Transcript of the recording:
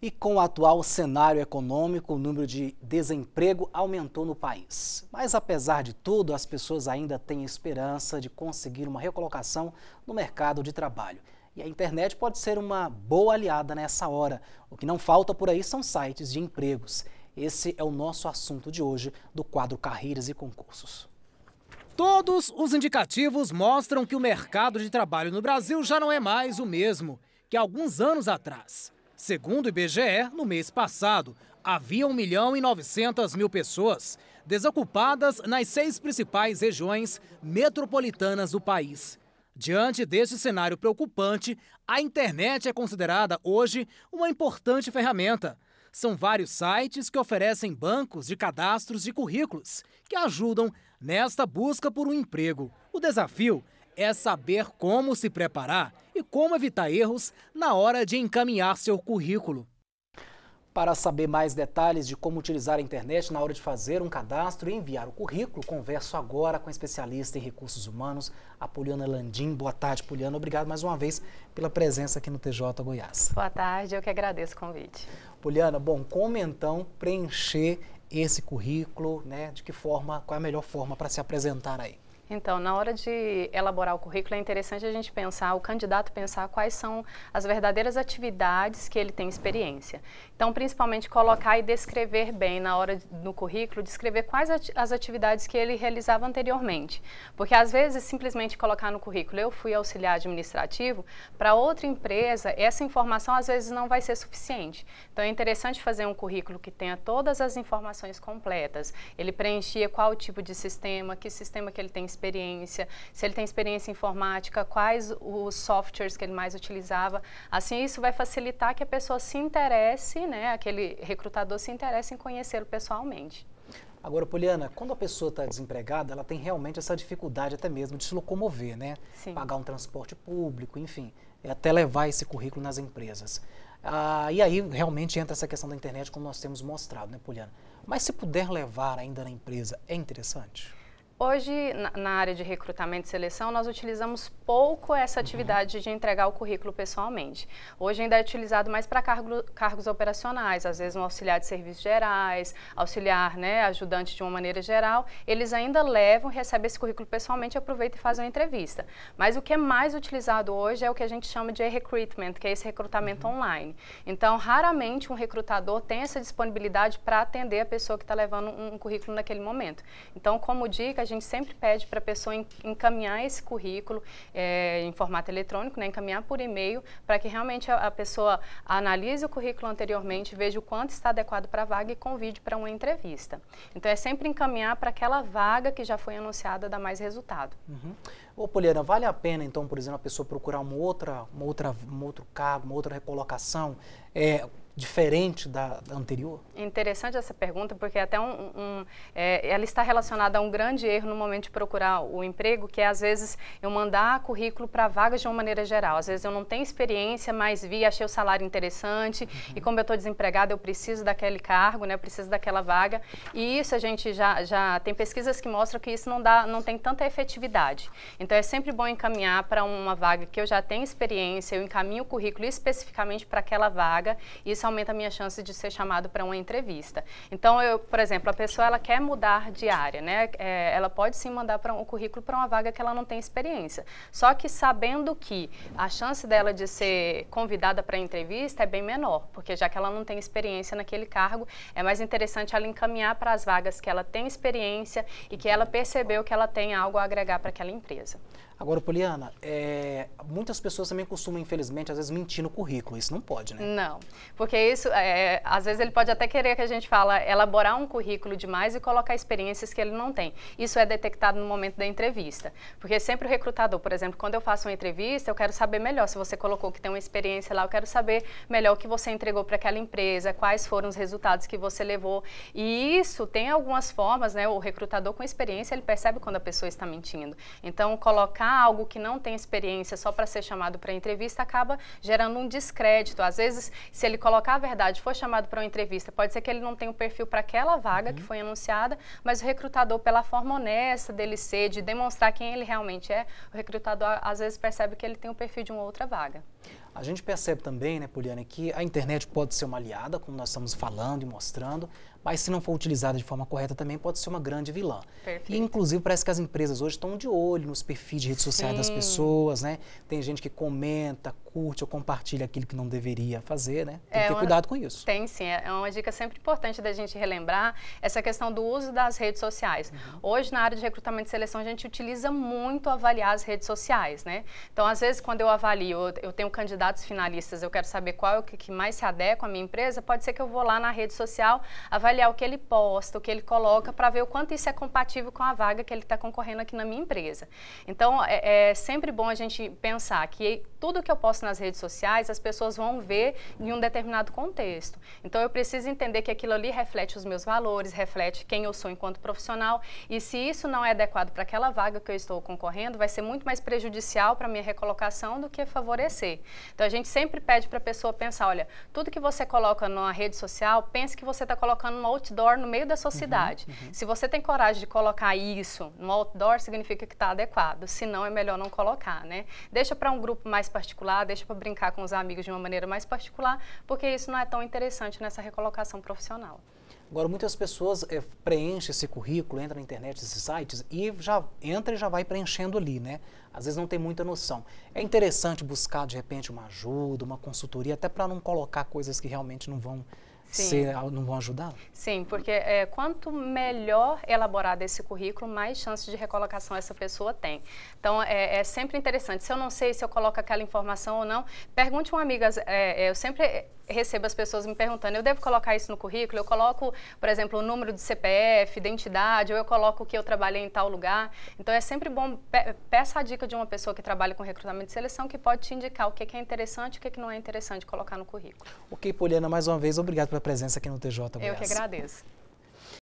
E com o atual cenário econômico, o número de desemprego aumentou no país. Mas apesar de tudo, as pessoas ainda têm esperança de conseguir uma recolocação no mercado de trabalho. E a internet pode ser uma boa aliada nessa hora. O que não falta por aí são sites de empregos. Esse é o nosso assunto de hoje do quadro Carreiras e Concursos. Todos os indicativos mostram que o mercado de trabalho no Brasil já não é mais o mesmo que há alguns anos atrás. Segundo o IBGE, no mês passado, havia 1.900.000 pessoas desocupadas nas 6 principais regiões metropolitanas do país. Diante deste cenário preocupante, a internet é considerada hoje uma importante ferramenta. São vários sites que oferecem bancos de cadastros de currículos que ajudam nesta busca por um emprego. O desafio é saber como se preparar e como evitar erros na hora de encaminhar seu currículo. Para saber mais detalhes de como utilizar a internet na hora de fazer um cadastro e enviar o currículo, converso agora com a especialista em recursos humanos, a Poliana Landim. Boa tarde, Poliana. Obrigado mais uma vez pela presença aqui no TJ Goiás. Boa tarde, eu que agradeço o convite. Poliana, bom, como então preencher esse currículo, né? De que forma, qual é a melhor forma para se apresentar aí? Então, na hora de elaborar o currículo, é interessante a gente pensar, o candidato pensar quais são as verdadeiras atividades que ele tem experiência. Então, principalmente colocar e descrever bem na hora no currículo, descrever quais as atividades que ele realizava anteriormente. Porque às vezes, simplesmente colocar no currículo, eu fui auxiliar administrativo, para outra empresa, essa informação às vezes não vai ser suficiente. Então, é interessante fazer um currículo que tenha todas as informações completas. Ele preenchia qual tipo de sistema, que sistema que ele tem experiência, se ele tem experiência informática, quais os softwares que ele mais utilizava. Assim, isso vai facilitar que a pessoa se interesse, né, aquele recrutador se interesse em conhecê-lo pessoalmente. Agora, Poliana, quando a pessoa está desempregada, ela tem realmente essa dificuldade até mesmo de se locomover, né? Sim. Pagar um transporte público, enfim, até levar esse currículo nas empresas. E aí realmente entra essa questão da internet, como nós temos mostrado, né, Poliana? Mas se puder levar ainda na empresa, é interessante? Hoje, na área de recrutamento e seleção, nós utilizamos pouco essa atividade de entregar o currículo pessoalmente. Hoje ainda é utilizado mais para cargos operacionais, às vezes um auxiliar de serviços gerais, auxiliar, né, ajudante de uma maneira geral, eles ainda levam, recebem esse currículo pessoalmente, aproveitam e fazem uma entrevista. Mas o que é mais utilizado hoje é o que a gente chama de recruitment, que é esse recrutamento online. Então, raramente um recrutador tem essa disponibilidade para atender a pessoa que está levando um currículo naquele momento. Então, como dica, a gente sempre pede para a pessoa encaminhar esse currículo em formato eletrônico, né, encaminhar por e-mail, para que realmente a pessoa analise o currículo anteriormente, veja o quanto está adequado para a vaga e convide para uma entrevista. Então, é sempre encaminhar para aquela vaga que já foi anunciada dar mais resultado. Ô, Poliana, vale a pena, então, por exemplo, a pessoa procurar um outro cargo, uma outra recolocação, diferente da anterior? Interessante essa pergunta, porque até ela está relacionada a um grande erro no momento de procurar o emprego, que é às vezes eu mandar currículo para vagas de uma maneira geral. Às vezes eu não tenho experiência, mas achei o salário interessante e como eu estou desempregada, eu preciso daquele cargo, né, eu preciso daquela vaga. E isso a gente já tem pesquisas que mostram que isso não tem tanta efetividade. Então é sempre bom encaminhar para uma vaga que eu já tenho experiência, eu encaminho o currículo especificamente para aquela vaga e isso aumenta a minha chance de ser chamado para uma entrevista. Então, por exemplo, a pessoa ela quer mudar de área, né? Ela pode sim mandar um currículo para uma vaga que ela não tem experiência. Só que sabendo que a chance dela de ser convidada para a entrevista é bem menor, porque já que ela não tem experiência naquele cargo, é mais interessante ela encaminhar para as vagas que ela tem experiência e que ela percebeu que ela tem algo a agregar para aquela empresa. Agora, Poliana, muitas pessoas também costumam, infelizmente, às vezes mentir no currículo. Isso não pode, né? Não, porque isso, às vezes ele pode até querer que a gente elaborar um currículo demais e colocar experiências que ele não tem. Isso é detectado no momento da entrevista. Porque sempre o recrutador, por exemplo, quando eu faço uma entrevista, eu quero saber melhor. Se você colocou que tem uma experiência lá, eu quero saber melhor o que você entregou para aquela empresa, quais foram os resultados que você levou. E isso tem algumas formas, né? O recrutador com experiência, ele percebe quando a pessoa está mentindo. Então, colocar colocar algo que não tem experiência só para ser chamado para entrevista acaba gerando um descrédito. Às vezes, se ele colocar a verdade, for chamado para uma entrevista, pode ser que ele não tenha o perfil para aquela vaga que foi anunciada, mas o recrutador, pela forma honesta dele ser, de demonstrar quem ele realmente é, o recrutador às vezes percebe que ele tem o perfil de uma outra vaga. A gente percebe também, né, Poliana, que a internet pode ser uma aliada, como nós estamos falando e mostrando, mas se não for utilizada de forma correta também pode ser uma grande vilã. Perfeito. E inclusive parece que as empresas hoje estão de olho nos perfis de redes sociais das pessoas, né? Tem gente que comenta, curte ou compartilha aquilo que não deveria fazer, né? Tem que ter cuidado com isso. Tem sim, é uma dica sempre importante da gente relembrar essa questão do uso das redes sociais. Hoje na área de recrutamento e seleção a gente utiliza muito avaliar as redes sociais, né? Então às vezes quando eu avalio, eu tenho candidatos finalistas, eu quero saber qual é o que mais se adequa à minha empresa, pode ser que eu vou lá na rede social avaliar o que ele posta, o que ele coloca, para ver o quanto isso é compatível com a vaga que ele está concorrendo aqui na minha empresa. Então, é sempre bom a gente pensar que tudo que eu posto nas redes sociais, as pessoas vão ver em um determinado contexto. Então, eu preciso entender que aquilo ali reflete os meus valores, reflete quem eu sou enquanto profissional, e se isso não é adequado para aquela vaga que eu estou concorrendo, vai ser muito mais prejudicial para a minha recolocação do que favorecer. Então, a gente sempre pede para a pessoa pensar, olha, tudo que você coloca numa rede social, pense que você está colocando um outdoor no meio da sua cidade. Se você tem coragem de colocar isso no outdoor, significa que está adequado. Se não, é melhor não colocar, né? Deixa para um grupo mais particular, deixa para brincar com os amigos de uma maneira mais particular, porque isso não é tão interessante nessa recolocação profissional. Agora, muitas pessoas preenchem esse currículo, entram na internet, esses sites, e já entra e já vai preenchendo ali, né? Às vezes não tem muita noção. É interessante buscar, de repente, uma ajuda, uma consultoria, até para não colocar coisas que realmente não vão não vão ajudar? Sim, porque quanto melhor elaborado esse currículo, mais chances de recolocação essa pessoa tem. Então, é sempre interessante. Se eu não sei se eu coloco aquela informação ou não, pergunte a uma amiga. Eu sempre recebo as pessoas me perguntando, eu devo colocar isso no currículo? Eu coloco, por exemplo, o número de CPF, identidade, ou eu coloco que eu trabalhei em tal lugar. Então, é sempre bom, peça a dica de uma pessoa que trabalha com recrutamento e seleção, que pode te indicar o que é interessante e o que não é interessante colocar no currículo. Ok, Poliana, mais uma vez, obrigado pela presença aqui no TJ Goiás. Eu que agradeço.